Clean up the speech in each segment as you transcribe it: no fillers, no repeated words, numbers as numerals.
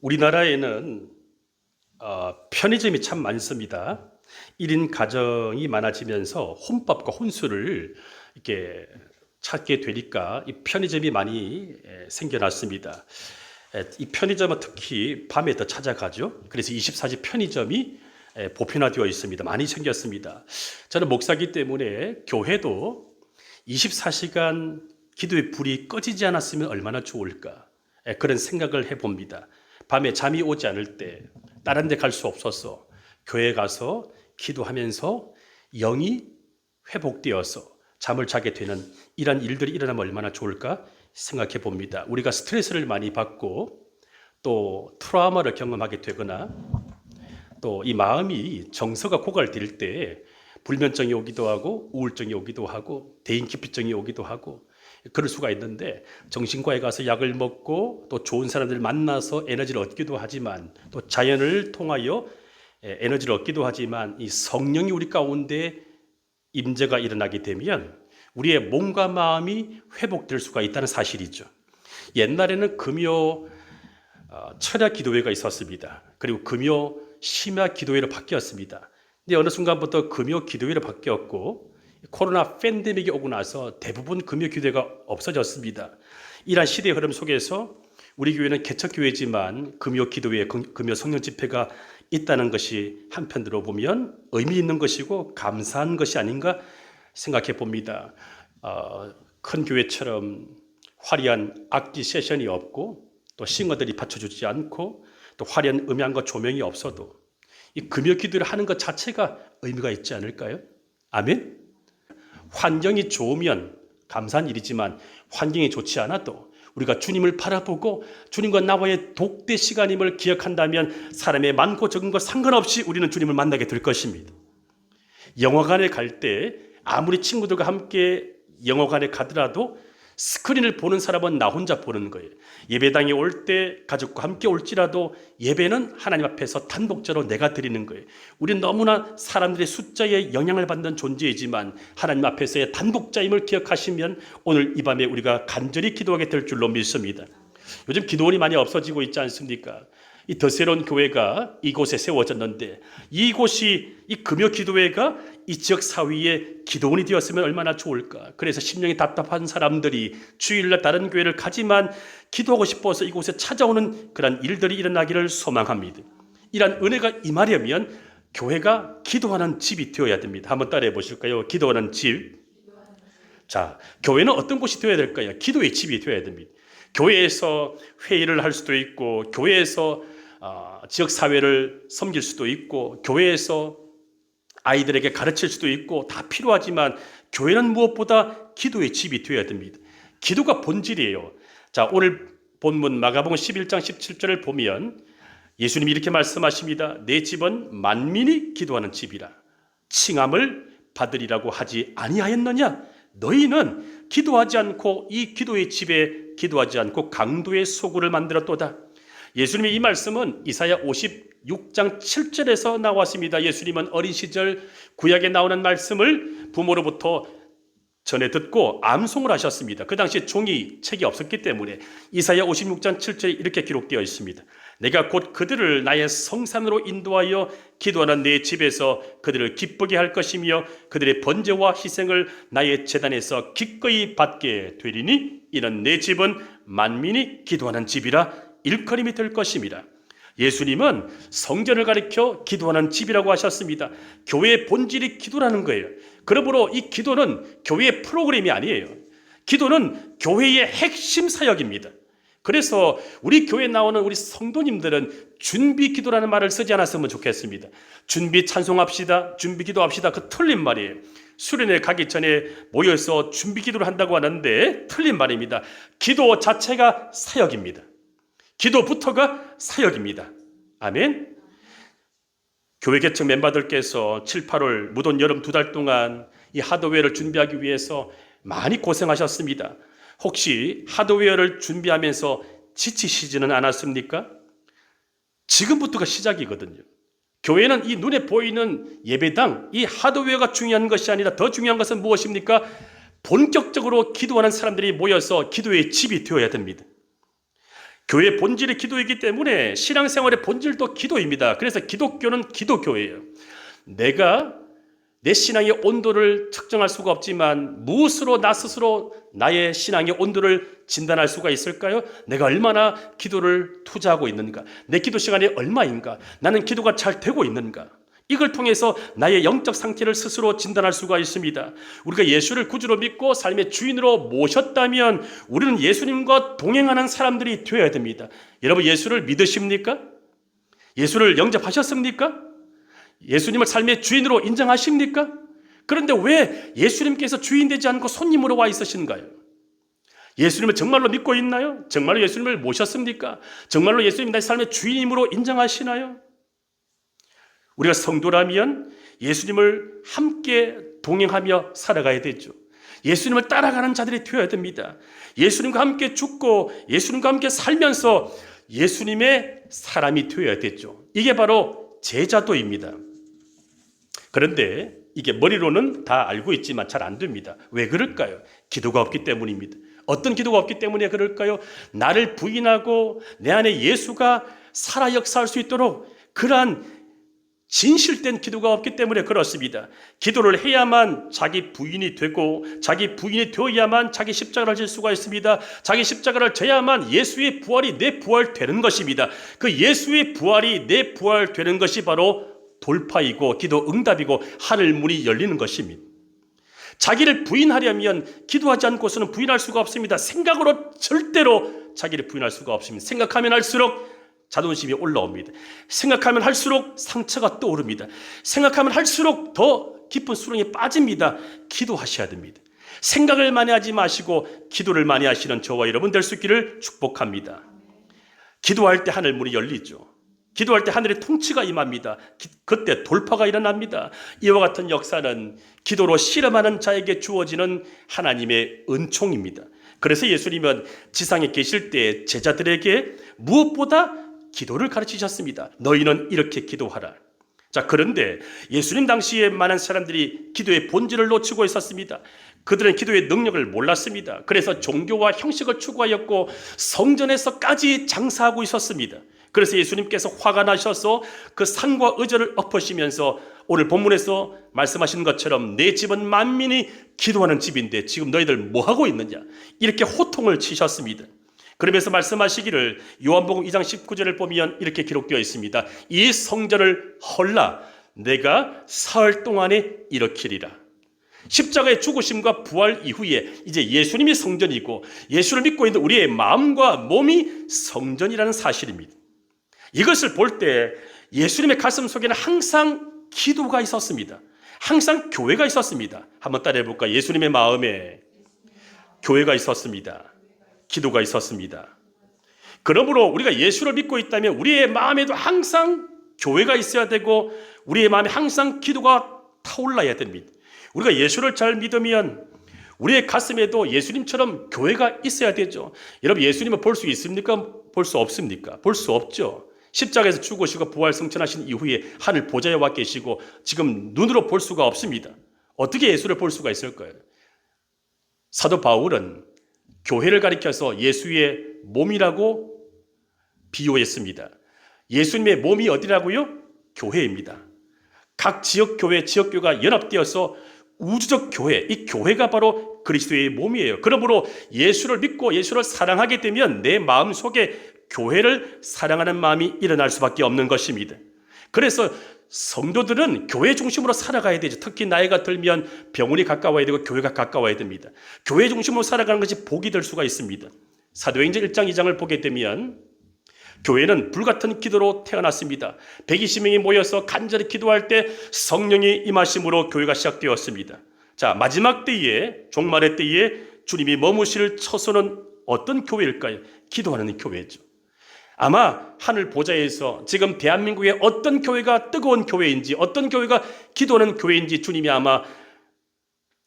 우리나라에는 편의점이 참 많습니다. 1인 가정이 많아지면서 혼밥과 혼수를 이렇게 찾게 되니까 이 편의점이 많이 생겨났습니다. 이 편의점은 특히 밤에 더 찾아가죠. 그래서 24시 편의점이 보편화되어 있습니다. 많이 생겼습니다. 저는 목사기 때문에 교회도 24시간 기도의 불이 꺼지지 않았으면 얼마나 좋을까, 그런 생각을 해봅니다. 밤에 잠이 오지 않을 때 다른 데 갈 수 없어서 교회 가서 기도하면서 영이 회복되어서 잠을 자게 되는 이런 일들이 일어나면 얼마나 좋을까 생각해 봅니다. 우리가 스트레스를 많이 받고 또 트라우마를 경험하게 되거나 또 이 마음이 정서가 고갈될 때 불면증이 오기도 하고 우울증이 오기도 하고 대인기피증이 오기도 하고 그럴 수가 있는데, 정신과에 가서 약을 먹고 또 좋은 사람들을 만나서 에너지를 얻기도 하지만, 또 자연을 통하여 에너지를 얻기도 하지만, 이 성령이 우리 가운데 임재가 일어나게 되면 우리의 몸과 마음이 회복될 수가 있다는 사실이죠. 옛날에는 금요 철야 기도회가 있었습니다. 그리고 금요 심야 기도회로 바뀌었습니다. 근데 어느 순간부터 금요 기도회로 바뀌었고, 코로나 팬데믹이 오고 나서 대부분 금요 기도회가 없어졌습니다. 이러한 시대의 흐름 속에서 우리 교회는 개척교회지만 금요 기도회, 금요 성령 집회가 있다는 것이 한편으로 보면 의미 있는 것이고 감사한 것이 아닌가 생각해 봅니다. 큰 교회처럼 화려한 악기 세션이 없고 또 싱어들이 받쳐주지 않고 또 화려한 음향과 조명이 없어도 이 금요 기도를 하는 것 자체가 의미가 있지 않을까요? 아멘? 환경이 좋으면 감사한 일이지만 환경이 좋지 않아도 우리가 주님을 바라보고 주님과 나와의 독대 시간임을 기억한다면 사람의 많고 적은 것 상관없이 우리는 주님을 만나게 될 것입니다. 영화관에 갈 때 아무리 친구들과 함께 영화관에 가더라도 스크린을 보는 사람은 나 혼자 보는 거예요. 예배당에 올 때 가족과 함께 올지라도 예배는 하나님 앞에서 단독자로 내가 드리는 거예요. 우리는 너무나 사람들의 숫자에 영향을 받는 존재이지만 하나님 앞에서의 단독자임을 기억하시면 오늘 이 밤에 우리가 간절히 기도하게 될 줄로 믿습니다. 요즘 기도원이 많이 없어지고 있지 않습니까? 이 더 새로운 교회가 이곳에 세워졌는데, 이곳이 이 금요 기도회가 이 지역 사회의 기도원이 되었으면 얼마나 좋을까. 그래서 심령이 답답한 사람들이 주일날 다른 교회를 가지만 기도하고 싶어서 이곳에 찾아오는 그런 일들이 일어나기를 소망합니다. 이런 은혜가 임하려면 교회가 기도하는 집이 되어야 됩니다. 한번 따라해 보실까요? 기도하는 집. 자, 교회는 어떤 곳이 되어야 될까요? 기도의 집이 되어야 됩니다. 교회에서 회의를 할 수도 있고, 교회에서 지역사회를 섬길 수도 있고, 교회에서 아이들에게 가르칠 수도 있고 다 필요하지만 교회는 무엇보다 기도의 집이 되어야 됩니다. 기도가 본질이에요. 자, 오늘 본문 마가복음 11장 17절을 보면 예수님이 이렇게 말씀하십니다. 내 집은 만민이 기도하는 집이라 칭함을 받으리라고 하지 아니하였느냐? 너희는 기도하지 않고 이 기도의 집에 기도하지 않고 강도의 소굴을 만들었도다. 예수님의 이 말씀은 이사야 56장 7절에서 나왔습니다. 예수님은 어린 시절 구약에 나오는 말씀을 부모로부터 전해 듣고 암송을 하셨습니다. 그 당시에 종이 책이 없었기 때문에 이사야 56장 7절에 이렇게 기록되어 있습니다. 내가 곧 그들을 나의 성산으로 인도하여 기도하는 내 집에서 그들을 기쁘게 할 것이며 그들의 번제와 희생을 나의 제단에서 기꺼이 받게 되리니 이는 내 집은 만민이 기도하는 집이라 일컬음이 될 것입니다. 예수님은 성전을 가리켜 기도하는 집이라고 하셨습니다. 교회의 본질이 기도라는 거예요. 그러므로 이 기도는 교회의 프로그램이 아니에요. 기도는 교회의 핵심 사역입니다. 그래서 우리 교회에 나오는 우리 성도님들은 준비 기도라는 말을 쓰지 않았으면 좋겠습니다. 준비 찬송합시다, 준비 기도합시다. 그 틀린 말이에요. 수련회 가기 전에 모여서 준비 기도를 한다고 하는데 틀린 말입니다. 기도 자체가 사역입니다. 기도부터가 사역입니다. 아멘. 교회 개척 멤버들께서 7, 8월 무더운 여름 2달 동안 이 하드웨어를 준비하기 위해서 많이 고생하셨습니다. 혹시 하드웨어를 준비하면서 지치시지는 않았습니까? 지금부터가 시작이거든요. 교회는 이 눈에 보이는 예배당, 이 하드웨어가 중요한 것이 아니라 더 중요한 것은 무엇입니까? 본격적으로 기도하는 사람들이 모여서 기도의 집이 되어야 됩니다. 교회의 본질이 기도이기 때문에 신앙생활의 본질도 기도입니다. 그래서 기독교는 기도교예요. 내가 내 신앙의 온도를 측정할 수가 없지만 무엇으로 나 스스로 나의 신앙의 온도를 진단할 수가 있을까요? 내가 얼마나 기도를 투자하고 있는가? 내 기도 시간이 얼마인가? 나는 기도가 잘 되고 있는가? 이걸 통해서 나의 영적 상태를 스스로 진단할 수가 있습니다. 우리가 예수를 구주로 믿고 삶의 주인으로 모셨다면 우리는 예수님과 동행하는 사람들이 되어야 됩니다. 여러분, 예수를 믿으십니까? 예수를 영접하셨습니까? 예수님을 삶의 주인으로 인정하십니까? 그런데 왜 예수님께서 주인 되지 않고 손님으로 와 있으신가요? 예수님을 정말로 믿고 있나요? 정말로 예수님을 모셨습니까? 정말로 예수님 나의 삶의 주인임으로 인정하시나요? 우리가 성도라면 예수님을 함께 동행하며 살아가야 되죠. 예수님을 따라가는 자들이 되어야 됩니다. 예수님과 함께 죽고 예수님과 함께 살면서 예수님의 사람이 되어야 되죠. 이게 바로 제자도입니다. 그런데 이게 머리로는 다 알고 있지만 잘 안 됩니다. 왜 그럴까요? 기도가 없기 때문입니다. 어떤 기도가 없기 때문에 그럴까요? 나를 부인하고 내 안에 예수가 살아 역사할 수 있도록 그러한 진실된 기도가 없기 때문에 그렇습니다. 기도를 해야만 자기 부인이 되고 자기 부인이 되어야만 자기 십자가를 질 수가 있습니다. 자기 십자가를 져야만 예수의 부활이 내 부활 되는 것입니다. 그 예수의 부활이 내 부활 되는 것이 바로 돌파이고 기도 응답이고 하늘 문이 열리는 것입니다. 자기를 부인하려면 기도하지 않고서는 부인할 수가 없습니다. 생각으로 절대로 자기를 부인할 수가 없습니다. 생각하면 할수록 자존심이 올라옵니다. 생각하면 할수록 상처가 떠오릅니다. 생각하면 할수록 더 깊은 수렁에 빠집니다. 기도하셔야 됩니다. 생각을 많이 하지 마시고 기도를 많이 하시는 저와 여러분 될 수 있기를 축복합니다. 기도할 때 하늘 문이 열리죠. 기도할 때 하늘의 통치가 임합니다. 그때 돌파가 일어납니다. 이와 같은 역사는 기도로 실험하는 자에게 주어지는 하나님의 은총입니다. 그래서 예수님은 지상에 계실 때 제자들에게 무엇보다 기도를 가르치셨습니다. 너희는 이렇게 기도하라. 자, 그런데 예수님 당시에 많은 사람들이 기도의 본질을 놓치고 있었습니다. 그들은 기도의 능력을 몰랐습니다. 그래서 종교와 형식을 추구하였고 성전에서까지 장사하고 있었습니다. 그래서 예수님께서 화가 나셔서 그 산과 의절을 엎으시면서 오늘 본문에서 말씀하신 것처럼 내 집은 만민이 기도하는 집인데 지금 너희들 뭐하고 있느냐, 이렇게 호통을 치셨습니다. 그러면서 말씀하시기를 요한복음 2장 19절을 보면 이렇게 기록되어 있습니다. 이 성전을 헐라 내가 사흘 동안에 일으키리라. 십자가의 죽으심과 부활 이후에 이제 예수님이 성전이고 예수를 믿고 있는 우리의 마음과 몸이 성전이라는 사실입니다. 이것을 볼 때 예수님의 가슴 속에는 항상 기도가 있었습니다. 항상 교회가 있었습니다. 한번 따라해 볼까요? 예수님의 마음에 교회가 있었습니다. 기도가 있었습니다. 그러므로 우리가 예수를 믿고 있다면 우리의 마음에도 항상 교회가 있어야 되고 우리의 마음에 항상 기도가 타올라야 됩니다. 우리가 예수를 잘 믿으면 우리의 가슴에도 예수님처럼 교회가 있어야 되죠. 여러분, 예수님을 볼 수 있습니까? 볼 수 없습니까? 볼 수 없죠. 십자가에서 죽으시고 부활 승천하신 이후에 하늘 보좌에 와 계시고 지금 눈으로 볼 수가 없습니다. 어떻게 예수를 볼 수가 있을까요? 사도 바울은 교회를 가리켜서 예수의 몸이라고 비유했습니다. 예수님의 몸이 어디라고요? 교회입니다. 각 지역교회, 지역교회가 연합되어서 우주적 교회, 이 교회가 바로 그리스도의 몸이에요. 그러므로 예수를 믿고 예수를 사랑하게 되면 내 마음속에 교회를 사랑하는 마음이 일어날 수밖에 없는 것입니다. 그래서 성도들은 교회 중심으로 살아가야 되죠. 특히 나이가 들면 병원이 가까워야 되고 교회가 가까워야 됩니다. 교회 중심으로 살아가는 것이 복이 될 수가 있습니다. 사도행전 1장 2장을 보게 되면 교회는 불같은 기도로 태어났습니다. 120명이 모여서 간절히 기도할 때 성령이 임하심으로 교회가 시작되었습니다. 자, 마지막 때에, 종말의 때에 주님이 머무실 처소는 어떤 교회일까요? 기도하는 교회죠. 아마 하늘 보좌에서 지금 대한민국의 어떤 교회가 뜨거운 교회인지, 어떤 교회가 기도하는 교회인지 주님이 아마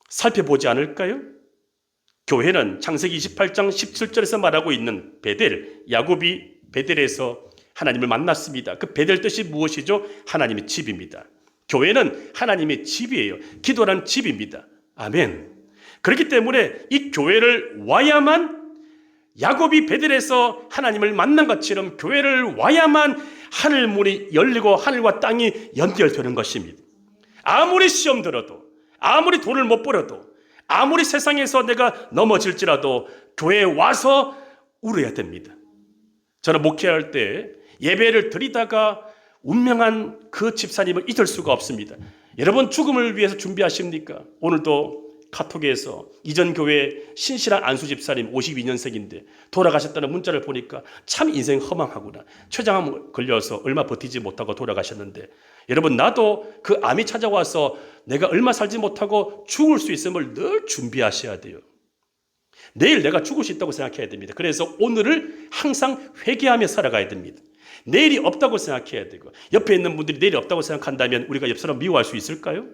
살펴보지 않을까요? 교회는 창세기 28장 17절에서 말하고 있는 베델, 야곱이 베델에서 하나님을 만났습니다. 그 베델 뜻이 무엇이죠? 하나님의 집입니다. 교회는 하나님의 집이에요. 기도라는 집입니다. 아멘. 그렇기 때문에 이 교회를 와야만 야곱이 베델에서 하나님을 만난 것처럼 교회를 와야만 하늘 문이 열리고 하늘과 땅이 연결되는 것입니다. 아무리 시험 들어도, 아무리 돈을 못 벌어도, 아무리 세상에서 내가 넘어질지라도 교회에 와서 울어야 됩니다. 저는 목회할 때 예배를 드리다가 운명한 그 집사님을 잊을 수가 없습니다. 여러분 죽음을 위해서 준비하십니까? 오늘도 카톡에서 이전 교회 신실한 안수 집사님 52년생인데 돌아가셨다는 문자를 보니까 참 인생 허망하구나. 췌장암 걸려서 얼마 버티지 못하고 돌아가셨는데, 여러분 나도 그 암이 찾아와서 내가 얼마 살지 못하고 죽을 수 있음을 늘 준비하셔야 돼요. 내일 내가 죽을 수 있다고 생각해야 됩니다. 그래서 오늘을 항상 회개하며 살아가야 됩니다. 내일이 없다고 생각해야 되고, 옆에 있는 분들이 내일이 없다고 생각한다면 우리가 옆 사람 미워할 수 있을까요?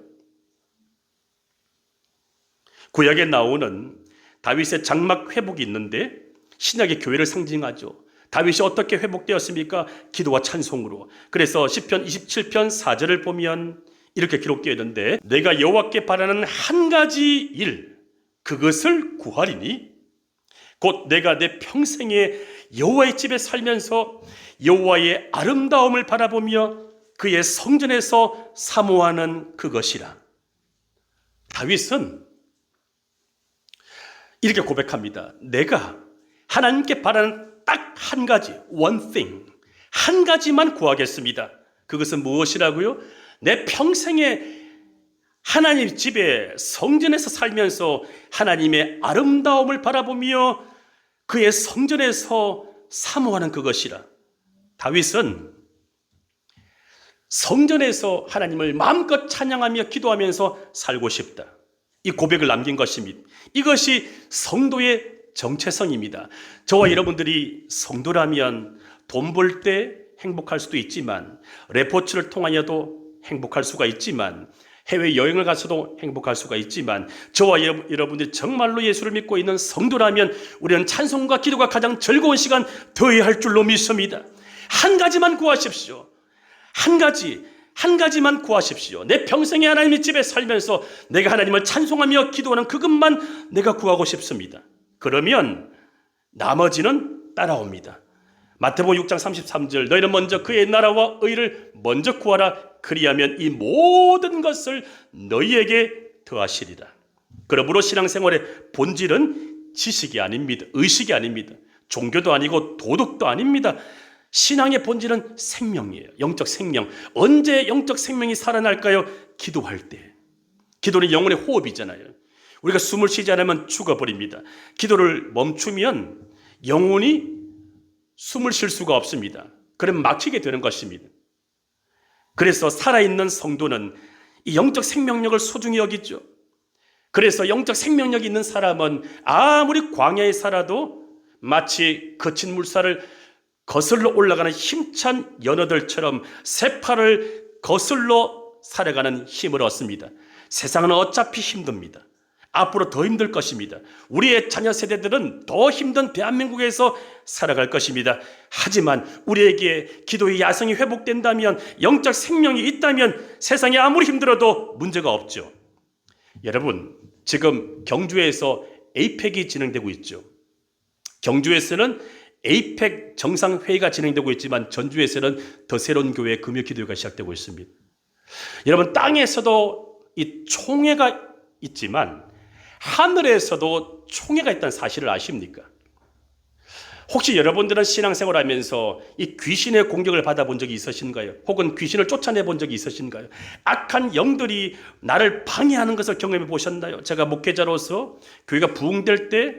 구약에 나오는 다윗의 장막 회복이 있는데 신약의 교회를 상징하죠. 다윗이 어떻게 회복되었습니까? 기도와 찬송으로. 그래서 시편 27편 4절을 보면 이렇게 기록되어 있는데, 내가 여호와께 바라는 한 가지 일, 그것을 구하리니 곧 내가 내 평생에 여호와의 집에 살면서 여호와의 아름다움을 바라보며 그의 성전에서 사모하는 그것이라. 다윗은 이렇게 고백합니다. 내가 하나님께 바라는 딱 한 가지, one thing, 한 가지만 구하겠습니다. 그것은 무엇이라고요? 내 평생에 하나님 집에 성전에서 살면서 하나님의 아름다움을 바라보며 그의 성전에서 사모하는 그것이라. 다윗은 성전에서 하나님을 마음껏 찬양하며 기도하면서 살고 싶다, 이 고백을 남긴 것입니다. 이것이 성도의 정체성입니다. 저와 여러분들이 성도라면 돈 벌 때 행복할 수도 있지만, 레포츠를 통하여도 행복할 수가 있지만, 해외여행을 가서도 행복할 수가 있지만, 저와 여러분들이 정말로 예수를 믿고 있는 성도라면 우리는 찬송과 기도가 가장 즐거운 시간 되어야 할 줄로 믿습니다. 한 가지만 구하십시오. 한 가지만 구하십시오. 내 평생에 하나님의 집에 살면서 내가 하나님을 찬송하며 기도하는 그것만 내가 구하고 싶습니다. 그러면 나머지는 따라옵니다. 마태복음 6장 33절, 너희는 먼저 그의 나라와 의를 먼저 구하라. 그리하면 이 모든 것을 너희에게 더하시리라. 그러므로 신앙생활의 본질은 지식이 아닙니다. 의식이 아닙니다. 종교도 아니고 도덕도 아닙니다. 신앙의 본질은 생명이에요. 영적 생명. 언제 영적 생명이 살아날까요? 기도할 때. 기도는 영혼의 호흡이잖아요. 우리가 숨을 쉬지 않으면 죽어버립니다. 기도를 멈추면 영혼이 숨을 쉴 수가 없습니다. 그럼 막히게 되는 것입니다. 그래서 살아있는 성도는 이 영적 생명력을 소중히 여기죠. 그래서 영적 생명력이 있는 사람은 아무리 광야에 살아도 마치 거친 물살을 거슬러 올라가는 힘찬 연어들처럼 새파를 거슬러 살아가는 힘을 얻습니다. 세상은 어차피 힘듭니다. 앞으로 더 힘들 것입니다. 우리의 자녀 세대들은 더 힘든 대한민국에서 살아갈 것입니다. 하지만 우리에게 기도의 야성이 회복된다면, 영적 생명이 있다면 세상이 아무리 힘들어도 문제가 없죠. 여러분, 지금 경주에서 에이펙이 진행되고 있죠. 경주에서는 에이펙 정상회의가 진행되고 있지만 전주에서는 더 새로운 교회 금요기도회가 시작되고 있습니다. 여러분, 땅에서도 이 총회가 있지만 하늘에서도 총회가 있다는 사실을 아십니까? 혹시 여러분들은 신앙생활 하면서 이 귀신의 공격을 받아본 적이 있으신가요? 혹은 귀신을 쫓아내본 적이 있으신가요? 악한 영들이 나를 방해하는 것을 경험해 보셨나요? 제가 목회자로서 교회가 부흥될 때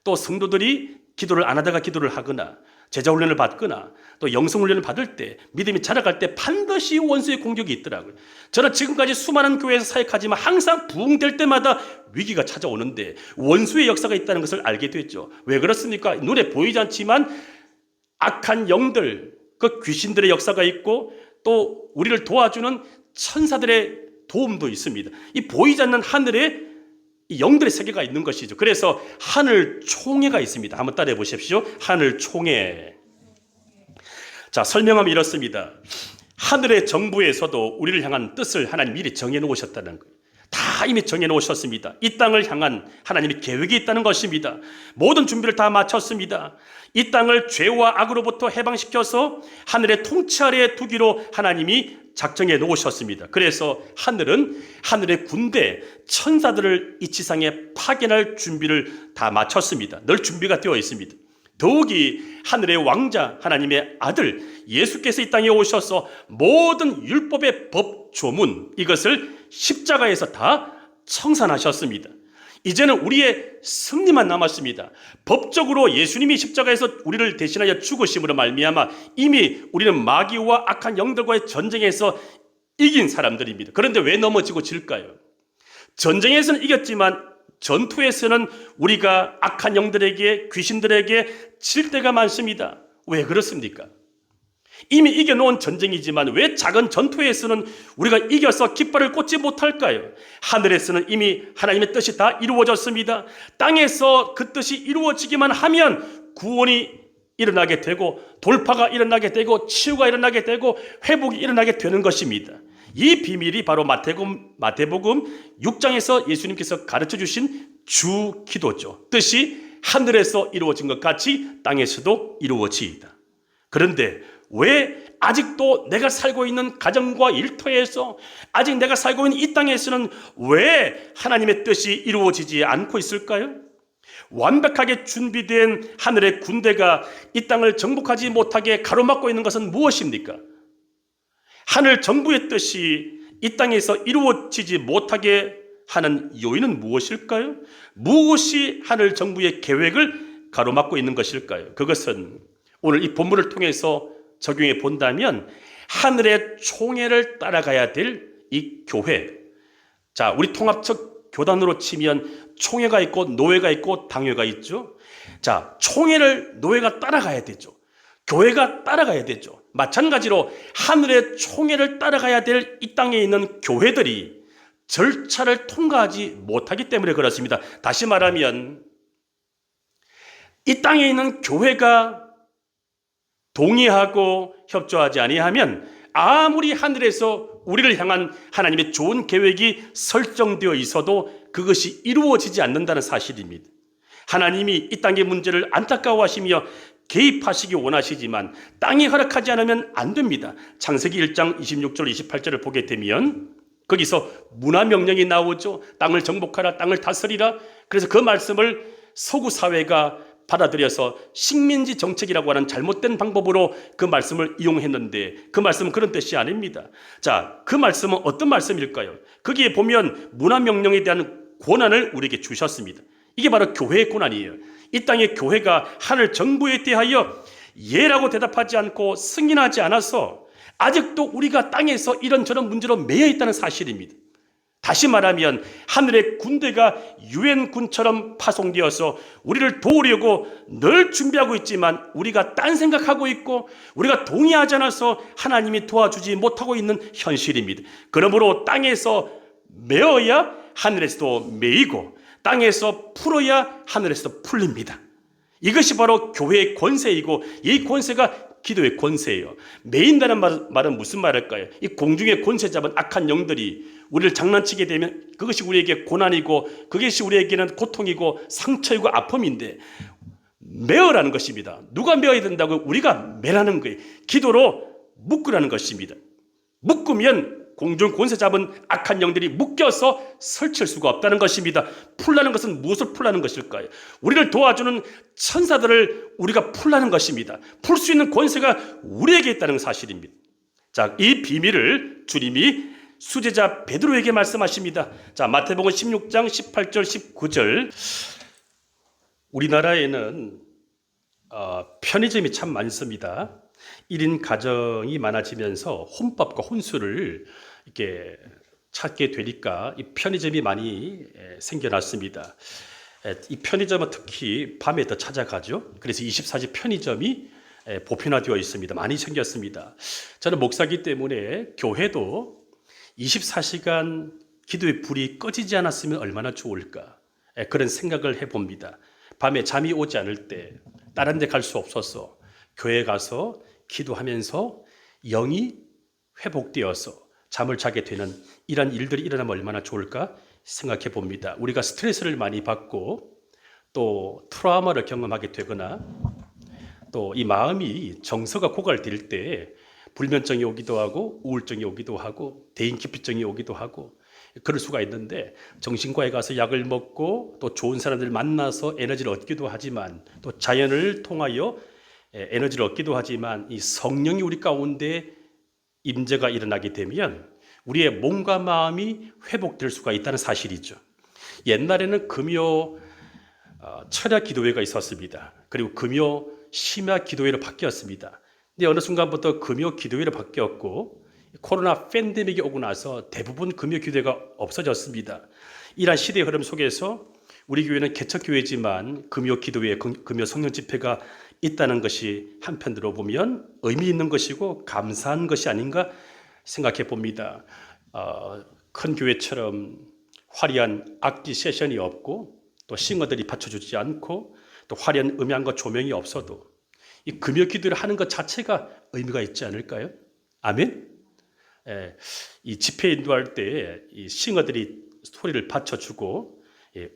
또 성도들이 기도를 안 하다가 기도를 하거나 제자훈련을 받거나 또 영성훈련을 받을 때, 믿음이 자라갈 때 반드시 원수의 공격이 있더라고요. 저는 지금까지 수많은 교회에서 사역하지만 항상 부흥될 때마다 위기가 찾아오는데 원수의 역사가 있다는 것을 알게 됐죠. 왜 그렇습니까? 눈에 보이지 않지만 악한 영들, 그 귀신들의 역사가 있고 또 우리를 도와주는 천사들의 도움도 있습니다. 이 보이지 않는 하늘에 이 영들의 세계가 있는 것이죠. 그래서 하늘 총회가 있습니다. 한번 따라해 보십시오. 하늘 총회. 자, 설명하면 이렇습니다. 하늘의 정부에서도 우리를 향한 뜻을 하나님 미리 정해 놓으셨다는 거예요. 다 다 이미 정해놓으셨습니다. 이 땅을 향한 하나님의 계획이 있다는 것입니다. 모든 준비를 다 마쳤습니다. 이 땅을 죄와 악으로부터 해방시켜서 하늘의 통치 아래에 두기로 하나님이 작정해 놓으셨습니다. 그래서 하늘은 하늘의 군대, 천사들을 이 지상에 파견할 준비를 다 마쳤습니다. 늘 준비가 되어 있습니다. 더욱이 하늘의 왕자, 하나님의 아들 예수께서 이 땅에 오셔서 모든 율법의 법 조문, 이것을 십자가에서 다 청산하셨습니다. 이제는 우리의 승리만 남았습니다. 법적으로 예수님이 십자가에서 우리를 대신하여 죽으심으로 말미암아 이미 우리는 마귀와 악한 영들과의 전쟁에서 이긴 사람들입니다. 그런데 왜 넘어지고 질까요? 전쟁에서는 이겼지만 전투에서는 우리가 악한 영들에게, 귀신들에게 질 때가 많습니다. 왜 그렇습니까? 이미 이겨놓은 전쟁이지만 왜 작은 전투에서는 우리가 이겨서 깃발을 꽂지 못할까요? 하늘에서는 이미 하나님의 뜻이 다 이루어졌습니다. 땅에서 그 뜻이 이루어지기만 하면 구원이 일어나게 되고 돌파가 일어나게 되고 치유가 일어나게 되고 회복이 일어나게 되는 것입니다. 이 비밀이 바로 마태복음 6장에서 예수님께서 가르쳐 주신 주 기도죠. 뜻이 하늘에서 이루어진 것 같이 땅에서도 이루어지이다. 그런데 왜 아직도 내가 살고 있는 가정과 일터에서, 아직 내가 살고 있는 이 땅에서는 왜 하나님의 뜻이 이루어지지 않고 있을까요? 완벽하게 준비된 하늘의 군대가 이 땅을 정복하지 못하게 가로막고 있는 것은 무엇입니까? 하늘 정부의 뜻이 이 땅에서 이루어지지 못하게 하는 요인은 무엇일까요? 무엇이 하늘 정부의 계획을 가로막고 있는 것일까요? 그것은 오늘 이 본문을 통해서 적용해 본다면 하늘의 총회를 따라가야 될 이 교회. 자, 우리 통합적 교단으로 치면 총회가 있고 노회가 있고 당회가 있죠. 자, 총회를 노회가 따라가야 되죠. 교회가 따라가야 되죠. 마찬가지로 하늘의 총회를 따라가야 될 이 땅에 있는 교회들이 절차를 통과하지 못하기 때문에 그렇습니다. 다시 말하면 이 땅에 있는 교회가 동의하고 협조하지 아니하면 아무리 하늘에서 우리를 향한 하나님의 좋은 계획이 설정되어 있어도 그것이 이루어지지 않는다는 사실입니다. 하나님이 이 땅의 문제를 안타까워하시며 개입하시기 원하시지만 땅이 허락하지 않으면 안 됩니다. 창세기 1장 26절 28절을 보게 되면 거기서 문화명령이 나오죠. 땅을 정복하라, 땅을 다스리라. 그래서 그 말씀을 서구 사회가 받아들여서 식민지 정책이라고 하는 잘못된 방법으로 그 말씀을 이용했는데 그 말씀은 그런 뜻이 아닙니다. 자, 그 말씀은 어떤 말씀일까요? 거기에 보면 문화명령에 대한 권한을 우리에게 주셨습니다. 이게 바로 교회의 권한이에요. 이 땅의 교회가 하늘 정부에 대하여 예라고 대답하지 않고 승인하지 않아서 아직도 우리가 땅에서 이런저런 문제로 매여 있다는 사실입니다. 다시 말하면 하늘의 군대가 유엔군처럼 파송되어서 우리를 도우려고 늘 준비하고 있지만 우리가 딴 생각하고 있고 우리가 동의하지 않아서 하나님이 도와주지 못하고 있는 현실입니다. 그러므로 땅에서 메어야 하늘에서도 메이고 땅에서 풀어야 하늘에서도 풀립니다. 이것이 바로 교회의 권세이고 이 권세가 기도의 권세예요. 메인다는 말은 무슨 말일까요? 이 공중의 권세 잡은 악한 영들이 우리를 장난치게 되면 그것이 우리에게 고난이고 그것이 우리에게는 고통이고 상처이고 아픔인데 메어라는 것입니다. 누가 메어야 된다고? 우리가 메라는 거예요. 기도로 묶으라는 것입니다. 묶으면 공중 권세 잡은 악한 영들이 묶여서 설칠 수가 없다는 것입니다. 풀라는 것은 무엇을 풀라는 것일까요? 우리를 도와주는 천사들을 우리가 풀라는 것입니다. 풀 수 있는 권세가 우리에게 있다는 사실입니다. 자, 이 비밀을 주님이 수제자 베드로에게 말씀하십니다. 자, 마태복음 16장 18절 19절. 우리나라에는 편의점이 참 많습니다. 1인 가정이 많아지면서 혼밥과 혼술을 이렇게 찾게 되니까 이 편의점이 많이 생겨났습니다. 이 편의점은 특히 밤에 더 찾아가죠. 그래서 24시 편의점이 보편화되어 있습니다. 많이 생겼습니다. 저는 목사이기 때문에 교회도 24시간 기도의 불이 꺼지지 않았으면 얼마나 좋을까 그런 생각을 해봅니다. 밤에 잠이 오지 않을 때 다른 데 갈 수 없어서 교회 가서 기도하면서 영이 회복되어서 잠을 자게 되는 이런 일들이 일어나면 얼마나 좋을까 생각해 봅니다. 우리가 스트레스를 많이 받고 또 트라우마를 경험하게 되거나 또 이 마음이 정서가 고갈될 때 불면증이 오기도 하고 우울증이 오기도 하고 대인기피증이 오기도 하고 그럴 수가 있는데, 정신과에 가서 약을 먹고 또 좋은 사람들 만나서 에너지를 얻기도 하지만 또 자연을 통하여 에너지를 얻기도 하지만 이 성령이 우리 가운데 임재가 일어나게 되면 우리의 몸과 마음이 회복될 수가 있다는 사실이죠. 옛날에는 금요 철야 기도회가 있었습니다. 그리고 금요 심야 기도회로 바뀌었습니다. 근데 어느 순간부터 금요 기도회로 바뀌었고 코로나 팬데믹이 오고 나서 대부분 금요 기도회가 없어졌습니다. 이러한 시대의 흐름 속에서 우리 교회는 개척교회지만 금요 기도회, 금요 성령 집회가 있다는 것이 한편으로 보면 의미 있는 것이고 감사한 것이 아닌가 생각해 봅니다. 큰 교회처럼 화려한 악기 세션이 없고 또 싱어들이 받쳐주지 않고 또 화려한 음향과 조명이 없어도 이 금요 기도를 하는 것 자체가 의미가 있지 않을까요? 아멘? 이 집회 인도할 때 이 싱어들이 소리를 받쳐주고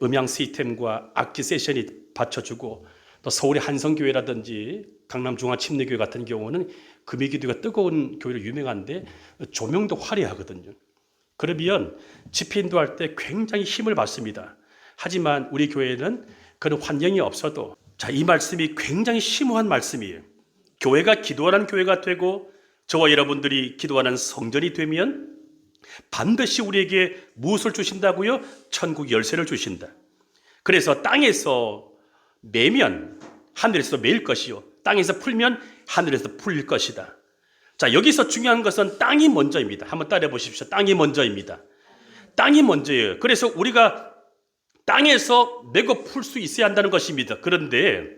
음향 시스템과 악기 세션이 받쳐주고 또 서울의 한성교회라든지 강남중앙침례교회 같은 경우는 금요 기도가 뜨거운 교회로 유명한데 조명도 화려하거든요. 그러면 집회 인도할 때 굉장히 힘을 받습니다. 하지만 우리 교회는 그런 환경이 없어도 이 말씀이 굉장히 심오한 말씀이에요. 교회가 기도하는 교회가 되고 저와 여러분들이 기도하는 성전이 되면 반드시 우리에게 무엇을 주신다고요? 천국 열쇠를 주신다. 그래서 땅에서 매면 하늘에서 매일 것이요, 땅에서 풀면 하늘에서 풀릴 것이다. 자, 여기서 중요한 것은 땅이 먼저입니다. 한번 따라해 보십시오. 땅이 먼저입니다. 땅이 먼저예요. 그래서 우리가 땅에서 메고 풀 수 있어야 한다는 것입니다. 그런데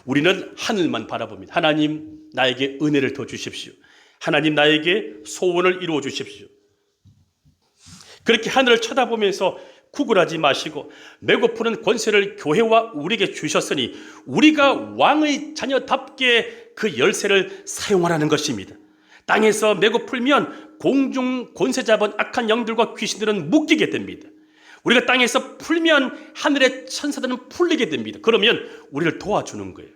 우리는 하늘만 바라봅니다. 하나님, 나에게 은혜를 더 주십시오. 하나님, 나에게 소원을 이루어 주십시오. 그렇게 하늘을 쳐다보면서 구걸하지 마시고 메고 푸는 권세를 교회와 우리에게 주셨으니 우리가 왕의 자녀답게 그 열쇠를 사용하라는 것입니다. 땅에서 메고 풀면 공중 권세 잡은 악한 영들과 귀신들은 묶이게 됩니다. 우리가 땅에서 풀면 하늘의 천사들은 풀리게 됩니다. 그러면 우리를 도와주는 거예요.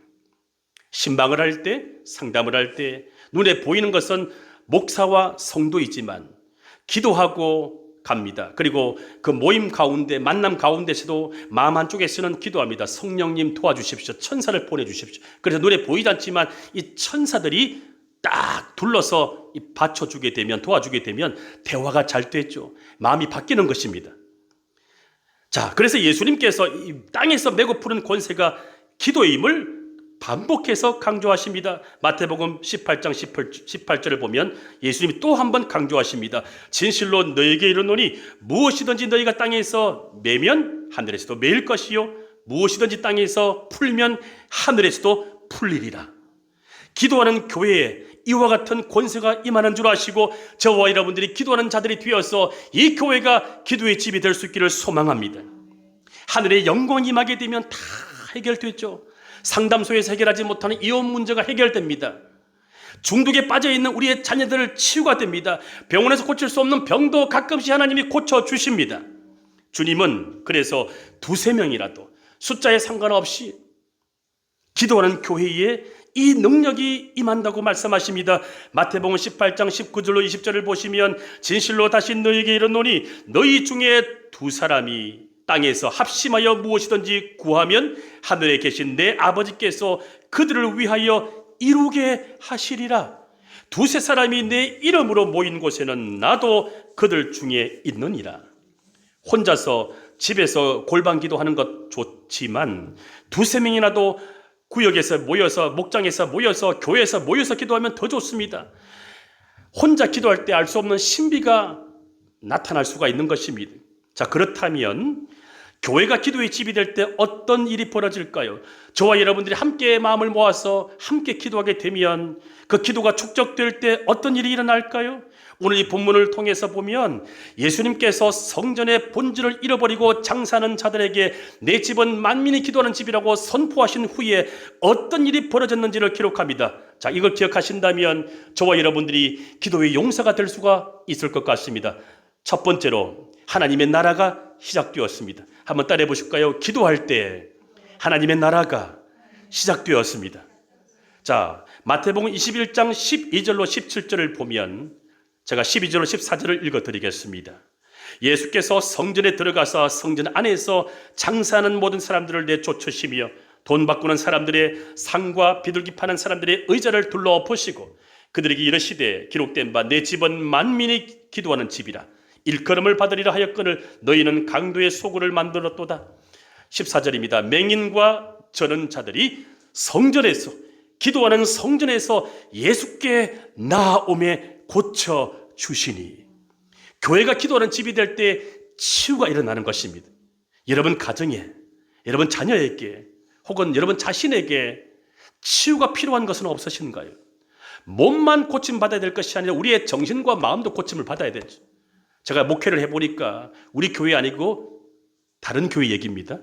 신방을 할 때, 상담을 할 때 눈에 보이는 것은 목사와 성도이지만 기도하고 갑니다. 그리고 그 모임 가운데, 만남 가운데서도 마음 한쪽에서는 기도합니다. 성령님 도와주십시오. 천사를 보내주십시오. 그래서 눈에 보이지 않지만 이 천사들이 딱 둘러서 받쳐주게 되면, 도와주게 되면 대화가 잘 되죠. 마음이 바뀌는 것입니다. 자, 그래서 예수님께서 이 땅에서 메고 푸는 권세가 기도임을 반복해서 강조하십니다. 마태복음 18장 18절을 보면 예수님이 또 한 번 강조하십니다. 진실로 너에게 이르노니 무엇이든지 너희가 땅에서 매면 하늘에서도 매일 것이요 무엇이든지 땅에서 풀면 하늘에서도 풀리리라. 기도하는 교회에 이와 같은 권세가 임하는 줄 아시고 저와 여러분들이 기도하는 자들이 되어서 이 교회가 기도의 집이 될 수 있기를 소망합니다. 하늘의 영광이 임하게 되면 다 해결되죠. 상담소에서 해결하지 못하는 이혼 문제가 해결됩니다. 중독에 빠져있는 우리의 자녀들 치유가 됩니다. 병원에서 고칠 수 없는 병도 가끔씩 하나님이 고쳐주십니다. 주님은 그래서 2-3명이라도 숫자에 상관없이 기도하는 교회에 이 능력이 임한다고 말씀하십니다. 마태복음 18장 19절로 20절을 보시면 진실로 다시 너희에게 이르노니 너희 중에 2사람이 땅에서 합심하여 무엇이든지 구하면 하늘에 계신 내 아버지께서 그들을 위하여 이루게 하시리라. 2-3사람이 내 이름으로 모인 곳에는 나도 그들 중에 있느니라. 혼자서 집에서 골방 기도하는 것 좋지만 2-3명이라도 구역에서 모여서, 목장에서 모여서, 교회에서 모여서 기도하면 더 좋습니다. 혼자 기도할 때 알 수 없는 신비가 나타날 수가 있는 것입니다. 자, 그렇다면 교회가 기도의 집이 될 때 어떤 일이 벌어질까요? 저와 여러분들이 함께 마음을 모아서 함께 기도하게 되면 그 기도가 축적될 때 어떤 일이 일어날까요? 오늘 이 본문을 통해서 보면 예수님께서 성전의 본질을 잃어버리고 장사하는 자들에게 내 집은 만민이 기도하는 집이라고 선포하신 후에 어떤 일이 벌어졌는지를 기록합니다. 자, 이걸 기억하신다면 저와 여러분들이 기도의 용사가 될 수가 있을 것 같습니다. 첫 번째로 하나님의 나라가 시작되었습니다. 한번 따라해 보실까요? 기도할 때 하나님의 나라가 시작되었습니다. 자, 마태복음 21장 12절로 17절을 보면 제가 12절로 14절을 읽어드리겠습니다. 예수께서 성전에 들어가서 성전 안에서 장사하는 모든 사람들을 내쫓으시며 돈 바꾸는 사람들의 상과 비둘기 파는 사람들의 의자를 둘러보시고 그들에게 이르시되 기록된 바 내 집은 만민이 기도하는 집이라 일컬음을 받으리라 하였거늘 너희는 강도의 소굴을 만들었도다. 14절입니다. 맹인과 저는 자들이 성전에서 기도하는 성전에서 예수께 나아오매 고쳐주시니. 교회가 기도하는 집이 될 때 치유가 일어나는 것입니다. 여러분 가정에, 여러분 자녀에게 혹은 여러분 자신에게 치유가 필요한 것은 없으신가요? 몸만 고침받아야 될 것이 아니라 우리의 정신과 마음도 고침을 받아야 되죠. 제가 목회를 해보니까 우리 교회 아니고 다른 교회 얘기입니다.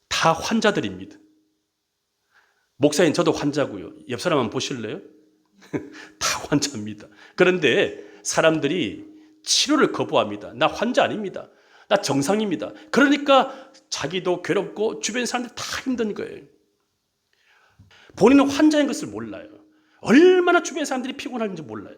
다 환자들입니다. 목사님 저도 환자고요. 옆 사람 한번 보실래요? 다 환자입니다. 그런데 사람들이 치료를 거부합니다. 나 환자 아닙니다. 나 정상입니다. 그러니까 자기도 괴롭고 주변 사람들 다 힘든 거예요. 본인은 환자인 것을 몰라요. 얼마나 주변 사람들이 피곤한지 몰라요.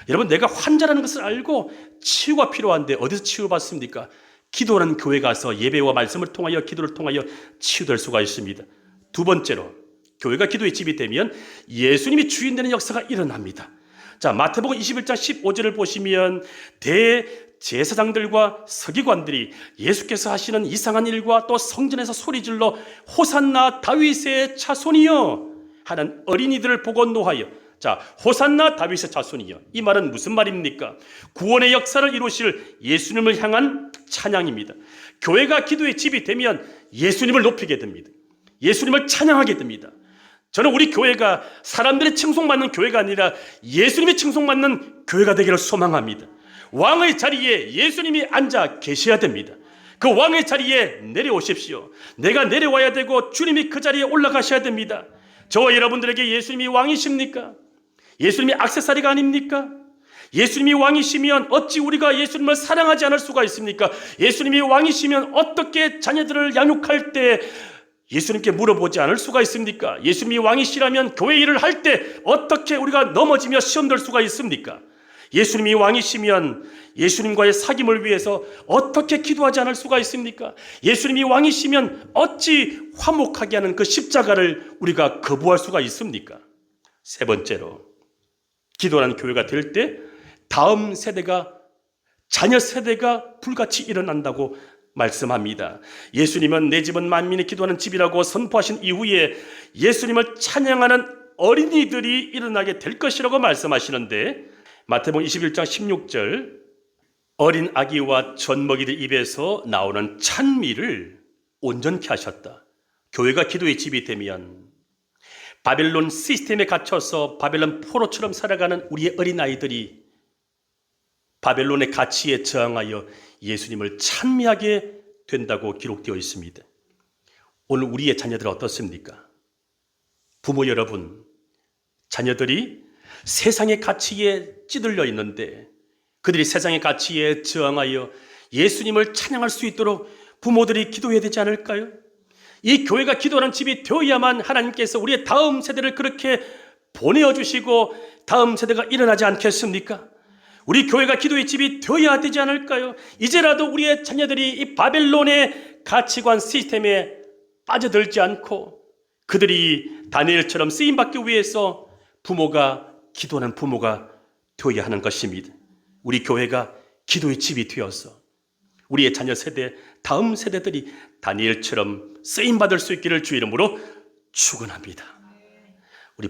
여러분 내가 환자라는 것을 알고 치유가 필요한데 어디서 치유받습니까? 기도하는 교회 가서 예배와 말씀을 통하여 기도를 통하여 치유될 수가 있습니다. 두 번째로 교회가 기도의 집이 되면 예수님이 주인 되는 역사가 일어납니다. 자, 마태복음 21장 15절을 보시면 대제사장들과 서기관들이 예수께서 하시는 이상한 일과 또 성전에서 소리질러 호산나 다윗의 자손이여 하는 어린이들을 보고 노하여. 자, 호산나 다윗의 자손이여, 이 말은 무슨 말입니까? 구원의 역사를 이루실 예수님을 향한 찬양입니다. 교회가 기도의 집이 되면 예수님을 높이게 됩니다. 예수님을 찬양하게 됩니다. 저는 우리 교회가 사람들의 칭송받는 교회가 아니라 예수님이 칭송받는 교회가 되기를 소망합니다. 왕의 자리에 예수님이 앉아 계셔야 됩니다. 그 왕의 자리에 내려오십시오. 내가 내려와야 되고 주님이 그 자리에 올라가셔야 됩니다. 저와 여러분들에게 예수님이 왕이십니까? 예수님이 액세서리가 아닙니까? 예수님이 왕이시면 어찌 우리가 예수님을 사랑하지 않을 수가 있습니까? 예수님이 왕이시면 어떻게 자녀들을 양육할 때 예수님께 물어보지 않을 수가 있습니까? 예수님이 왕이시라면 교회 일을 할 때 어떻게 우리가 넘어지며 시험될 수가 있습니까? 예수님이 왕이시면 예수님과의 사귐을 위해서 어떻게 기도하지 않을 수가 있습니까? 예수님이 왕이시면 어찌 화목하게 하는 그 십자가를 우리가 거부할 수가 있습니까? 세 번째로 기도하는 교회가 될 때 다음 세대가, 자녀 세대가 불같이 일어난다고 말씀합니다. 예수님은 내 집은 만민이 기도하는 집이라고 선포하신 이후에 예수님을 찬양하는 어린이들이 일어나게 될 것이라고 말씀하시는데, 마태복음 21장 16절 어린 아기와 젖먹이들 입에서 나오는 찬미를 온전케 하셨다. 교회가 기도의 집이 되면 바벨론 시스템에 갇혀서 바벨론 포로처럼 살아가는 우리의 어린아이들이 바벨론의 가치에 저항하여 예수님을 찬미하게 된다고 기록되어 있습니다. 오늘 우리의 자녀들은 어떻습니까? 부모 여러분, 자녀들이 세상의 가치에 찌들려 있는데 그들이 세상의 가치에 저항하여 예수님을 찬양할 수 있도록 부모들이 기도해야 되지 않을까요? 이 교회가 기도하는 집이 되어야만 하나님께서 우리의 다음 세대를 그렇게 보내어주시고 다음 세대가 일어나지 않겠습니까? 우리 교회가 기도의 집이 되어야 되지 않을까요? 이제라도 우리의 자녀들이 이 바벨론의 가치관 시스템에 빠져들지 않고 그들이 다니엘처럼 쓰임받기 위해서 기도하는 부모가 되어야 하는 것입니다. 우리 교회가 기도의 집이 되어서 우리의 자녀 세대, 다음 세대들이 다니엘처럼 쓰임받을 수 있기를 주 이름으로 축원합니다. 우리